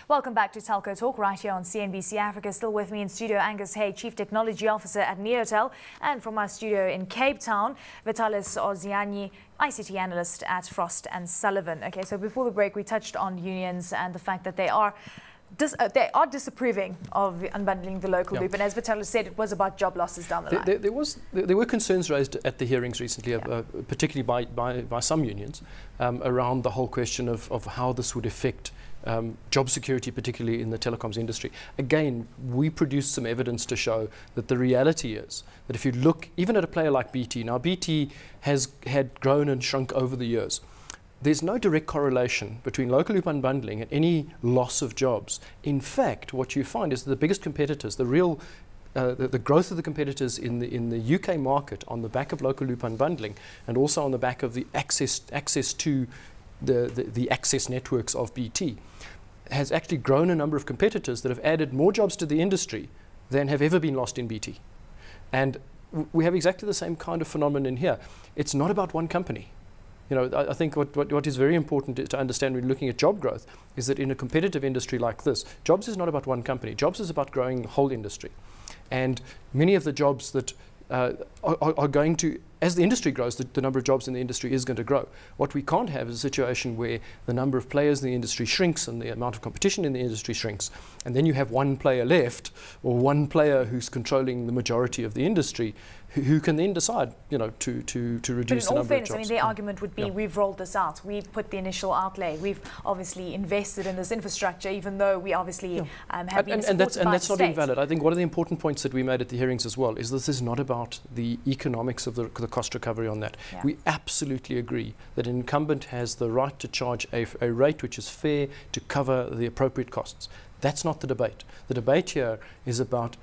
Welcome back to Telco Talk right here on CNBC Africa. Still with me in studio, Angus Hay, Chief Technology Officer at Neotel, and from our studio in Cape Town, Vitalis Ozianyi, ICT Analyst at Frost & Sullivan. Okay, so before the break, we touched on unions and the fact that they are disapproving of unbundling the local loop, and as Vitalis said, it was about job losses down the line. There were concerns raised at the hearings recently, particularly by some unions, around the whole question of how this would affect job security, particularly in the telecoms industry. Again, we produced some evidence to show that the reality is that if you look even at a player like BT, now BT had grown and shrunk over the years. There's no direct correlation between local loop unbundling and any loss of jobs. In fact, what you find is that the biggest competitors, the growth of the competitors in the UK market on the back of local loop unbundling, and also on the back of the access to the access networks of BT, has actually grown a number of competitors that have added more jobs to the industry than have ever been lost in BT. And we have exactly the same kind of phenomenon here. It's not about one company. You know, I think what is very important to understand when you're looking at job growth is that in a competitive industry like this, jobs is not about one company. Jobs is about growing the whole industry. And many of the jobs that are going to, as the industry grows, the number of jobs in the industry is going to grow. What we can't have is a situation where the number of players in the industry shrinks and the amount of competition in the industry shrinks, and then you have one player left, or one player who's controlling the majority of the industry, who can then decide, you know, to reduce the number of jobs. But in all fairness, I mean, their argument would be, we've rolled this out, we've put the initial outlay, we've obviously invested in this infrastructure, even though we obviously have been supported by the state. And that's not invalid. I think one of the important points that we made at the hearings as well is this is not about the economics of the cost recovery on that. Yeah. We absolutely agree that an incumbent has the right to charge a rate which is fair to cover the appropriate costs. That's not the debate. The debate here is about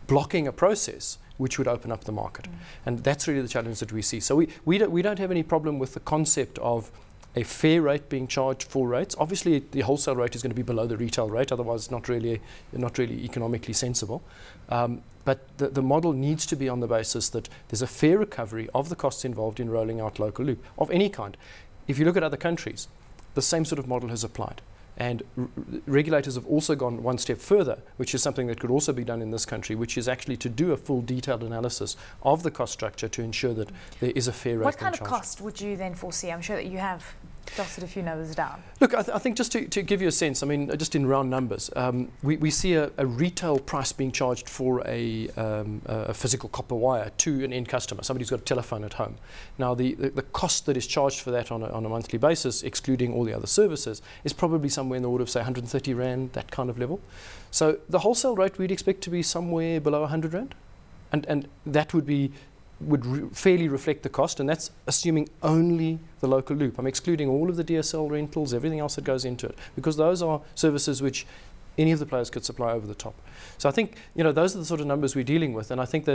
blocking a process which would open up the market. And that's really the challenge that we see. So we don't have any problem with the concept of a fair rate being charged for rates. Obviously, the wholesale rate is going to be below the retail rate, otherwise not really economically sensible. But the model needs to be on the basis that there's a fair recovery of the costs involved in rolling out local loop of any kind. If you look at other countries, the same sort of model has applied. And regulators have also gone one step further, which is something that could also be done in this country, which is actually to do a full detailed analysis of the cost structure to ensure that there is a fair rate. What kind of cost would you then foresee? I'm sure that you have jotted a few numbers down. Look, I think just to give you a sense, I mean, just in round numbers, we see a retail price being charged for a physical copper wire to an end customer, somebody who's got a telephone at home. Now, the cost that is charged for that on a monthly basis, excluding all the other services, is probably somewhere in the order of, say, 130 Rand, that kind of level. So the wholesale rate we'd expect to be somewhere below 100 Rand. And that would fairly reflect the cost, and that's assuming only the local loop. I'm excluding all of the DSL rentals, everything else that goes into it, because those are services which any of the players could supply over the top. So I think, you know, those are the sort of numbers we're dealing with, and I think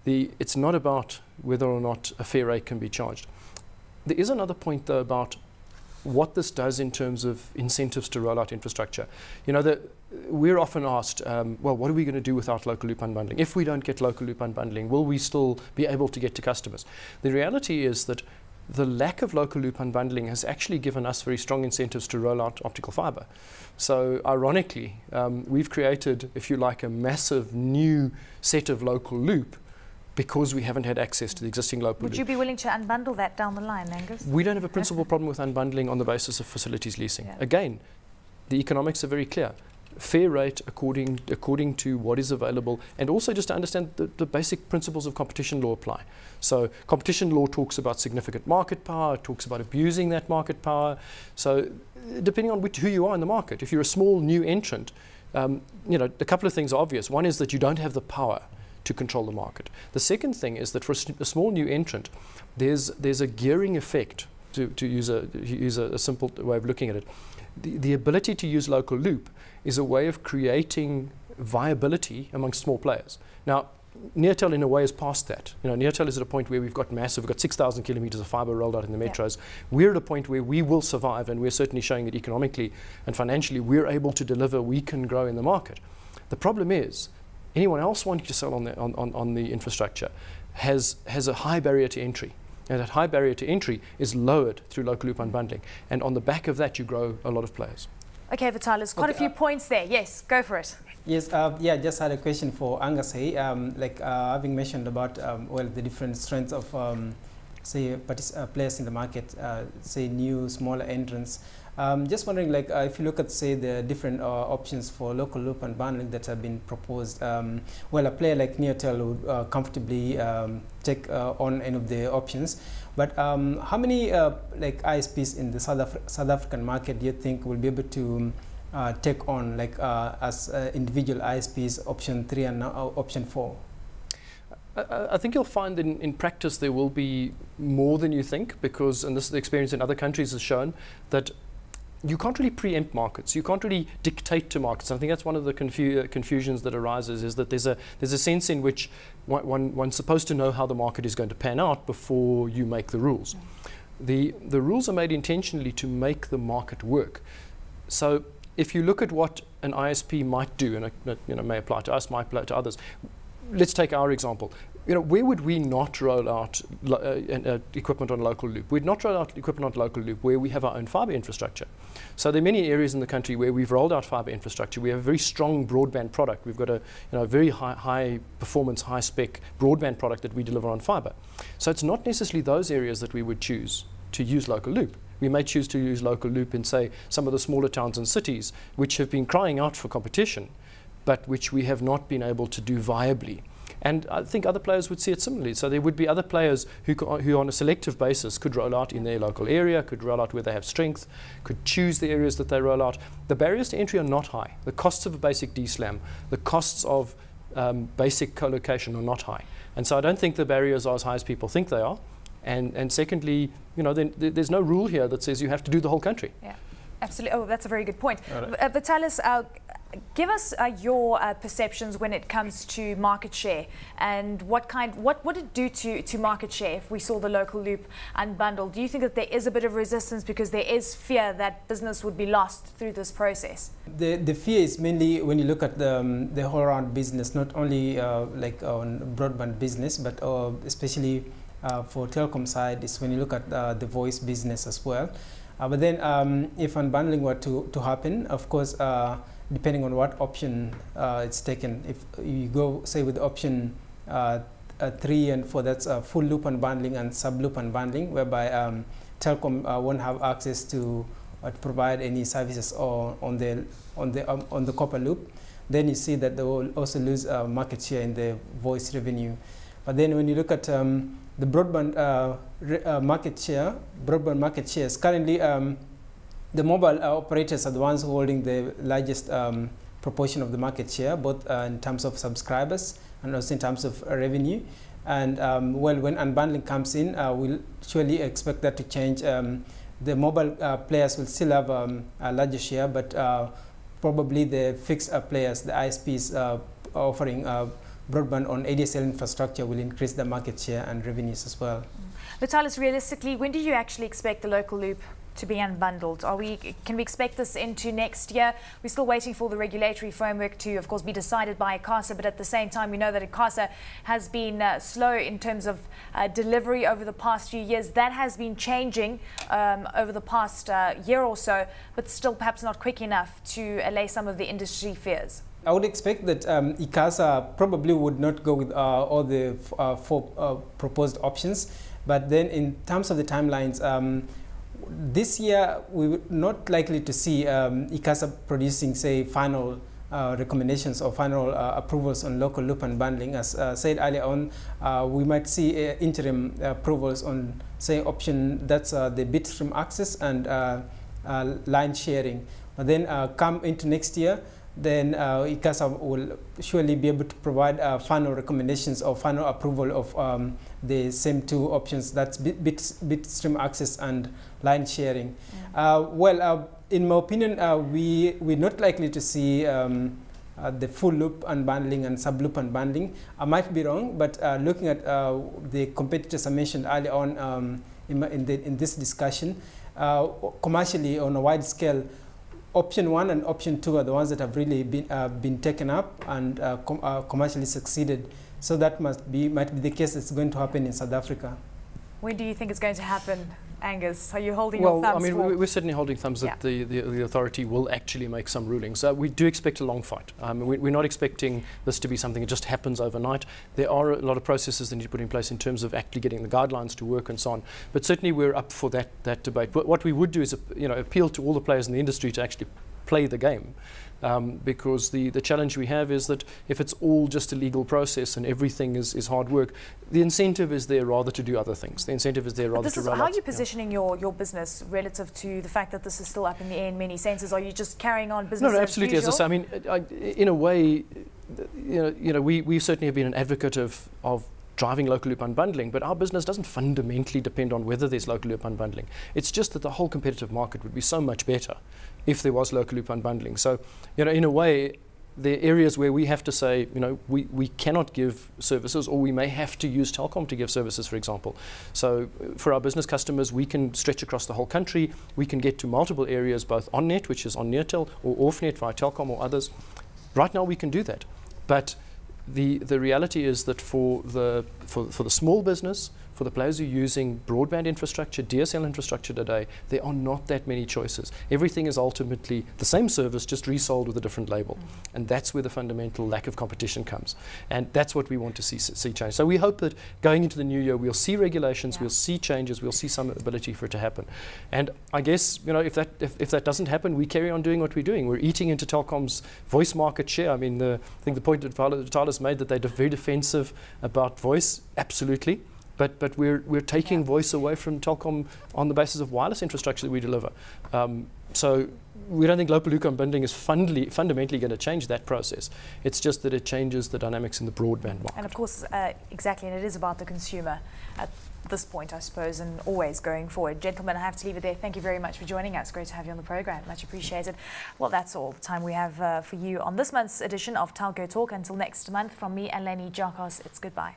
it's not about whether or not a fair rate can be charged. There is another point, though, about what this does in terms of incentives to roll out infrastructure. You know, we're often asked, well, what are we going to do without local loop unbundling? If we don't get local loop unbundling, will we still be able to get to customers? The reality is that the lack of local loop unbundling has actually given us very strong incentives to roll out optical fiber. So ironically, we've created, if you like, a massive new set of local loop because we haven't had access to the existing local loop. Would you be willing to unbundle that down the line, Angus? We don't have a principal problem with unbundling on the basis of facilities leasing. Yeah. Again, the economics are very clear. Fair rate according to what is available, and also just to understand the basic principles of competition law apply. So competition law talks about significant market power, it talks about abusing that market power. So depending on who you are in the market, if you're a small new entrant, you know, a couple of things are obvious. One is that you don't have the power to control the market. The second thing is that for a small new entrant, there's a gearing effect, to use a simple way of looking at it. The ability to use local loop is a way of creating viability amongst small players. Now, Neotel in a way is past that. You know, Neotel is at a point where we've got 6,000 kilometers of fiber rolled out in the metros. Yeah. We're at a point where we will survive, and we're certainly showing that economically and financially we're able to deliver, we can grow in the market. The problem is, anyone else wanting to sell on the infrastructure has a high barrier to entry. And that high barrier to entry is lowered through local loop unbundling. And on the back of that, you grow a lot of players. Okay, Vitalis, quite a few points there. Yes, go for it. Yes, yeah, just had a question for Angus Hay. Having mentioned about, well, the different strengths of, say, players in the market, say, new, smaller entrants. Just wondering, like, if you look at, say, the different options for local loop and bundling that have been proposed, well, a player like Neotel would comfortably take on any of the options. But how many like ISPs in the South African market do you think will be able to take on, like, as individual ISPs, option 3 and option 4? I think you'll find in practice there will be more than you think, because, and this is the experience in other countries has shown, that you can't really preempt markets. You can't really dictate to markets. I think that's one of the confusions that arises, is that there's a sense in which one's supposed to know how the market is going to pan out before you make the rules. The rules are made intentionally to make the market work. So if you look at what an ISP might do, and it may apply to us, might apply to others. Let's take our example. Where would we not roll out equipment on local loop? We'd not roll out equipment on local loop where we have our own fiber infrastructure. So there are many areas in the country where we've rolled out fiber infrastructure. We have a very strong broadband product. We've got a very high performance, high spec broadband product that we deliver on fiber. So it's not necessarily those areas that we would choose to use local loop. We may choose to use local loop in, say, some of the smaller towns and cities which have been crying out for competition, but which we have not been able to do viably. And I think other players would see it similarly. So there would be other players who on a selective basis could roll out in their local area, could roll out where they have strength, could choose the areas that they roll out. The barriers to entry are not high. The costs of a basic DSLAM, the costs of basic co-location are not high. And so I don't think the barriers are as high as people think they are. And secondly, there's no rule here that says you have to do the whole country. Yeah, absolutely. Oh, that's a very good point. Vitalis, give us your perceptions when it comes to market share, and what would it do to market share if we saw the local loop unbundled? Do you think that there is a bit of resistance because there is fear that business would be lost through this process? The fear is mainly when you look at the whole round business, not only like on broadband business, but especially for telecom side, is when you look at the voice business as well. But then if unbundling were to happen, of course, depending on what option it's taken. If you go, say, with option 3 and 4, that's full loop unbundling and sub loop unbundling, whereby telecom won't have access to provide any services on the copper loop. Then you see that they will also lose market share in the voice revenue. But then when you look at the broadband market shares, currently the mobile operators are the ones holding the largest proportion of the market share, both in terms of subscribers and also in terms of revenue. And well, when unbundling comes in, we'll surely expect that to change. The mobile players will still have a larger share, but probably the fixed players, the ISPs offering broadband on ADSL infrastructure, will increase the market share and revenues as well. Vitalis, realistically, when do you actually expect the local loop to be unbundled? Can we expect this into next year? We're still waiting for the regulatory framework to, of course, be decided by ICASA, but at the same time, we know that ICASA has been slow in terms of delivery over the past few years. That has been changing over the past year or so, but still perhaps not quick enough to allay some of the industry fears. I would expect that ICASA probably would not go with all the 4 proposed options, but then in terms of the timelines, this year we're not likely to see ICASA producing, say, final recommendations or final approvals on local loop unbundling. As said earlier on, we might see interim approvals on, say, option that's the bitstream access and line sharing. But then come into next year, then ICASA will surely be able to provide final recommendations or final approval of the same 2 options, that's bitstream access and line sharing. Well, in my opinion, we're not likely to see the full loop unbundling and sub loop unbundling. I might be wrong, but looking at the competitors I mentioned earlier on in this discussion, commercially on a wide scale, option 1 and option 2 are the ones that have really been taken up and commercially succeeded. So that might be the case that's going to happen in South Africa. When do you think it's going to happen? Angus? Are you holding your thumbs? Well, I mean, we're certainly holding thumbs Yeah. that the authority will actually make some rulings. We do expect a long fight. We're not expecting this to be something that just happens overnight. There are a lot of processes that need to put in place in terms of actually getting the guidelines to work and so on. But certainly we're up for that debate. But what we would do is, appeal to all the players in the industry to actually play the game. Because the challenge we have is that if it's all just a legal process and everything is hard work, the incentive is there rather to do other things. The incentive is there rather to roll out. How are you positioning your business relative to the fact that this is still up in the air in many senses? Are you just carrying on business No, as absolutely. usual? As I say, I mean, in a way, we certainly have been an advocate of driving local loop unbundling, but our business doesn't fundamentally depend on whether there's local loop unbundling. It's just that the whole competitive market would be so much better if there was local loop unbundling. So, in a way, there are areas where we have to say, we cannot give services, or we may have to use telecom to give services, for example. So for our business customers, we can stretch across the whole country. We can get to multiple areas, both on net, which is on Neotel, or off net via telecom or others. Right now we can do that. But the reality is that for the small business, for the players who are using broadband infrastructure, DSL infrastructure today, there are not that many choices. Everything is ultimately the same service, just resold with a different label. And that's where the fundamental lack of competition comes. And that's what we want to see change. So we hope that going into the new year, we'll see regulations, we'll see changes, we'll see some ability for it to happen. And I guess, if that doesn't happen, we carry on doing what we're doing. We're eating into Telkom's voice market share. I mean, I think the point that Vitalis made, that they're very defensive about voice, absolutely. But we're taking voice away from Telkom on the basis of wireless infrastructure that we deliver. So we don't think local loop unbundling is fundamentally going to change that process. It's just that it changes the dynamics in the broadband market. And of course, exactly, and it is about the consumer at this point, I suppose, and always going forward. Gentlemen, I have to leave it there. Thank you very much for joining us. Great to have you on the program. Much appreciated. Well, that's all the time we have for you on this month's edition of Telco Talk. Until next month, from me, Eleni, Giokos, it's goodbye.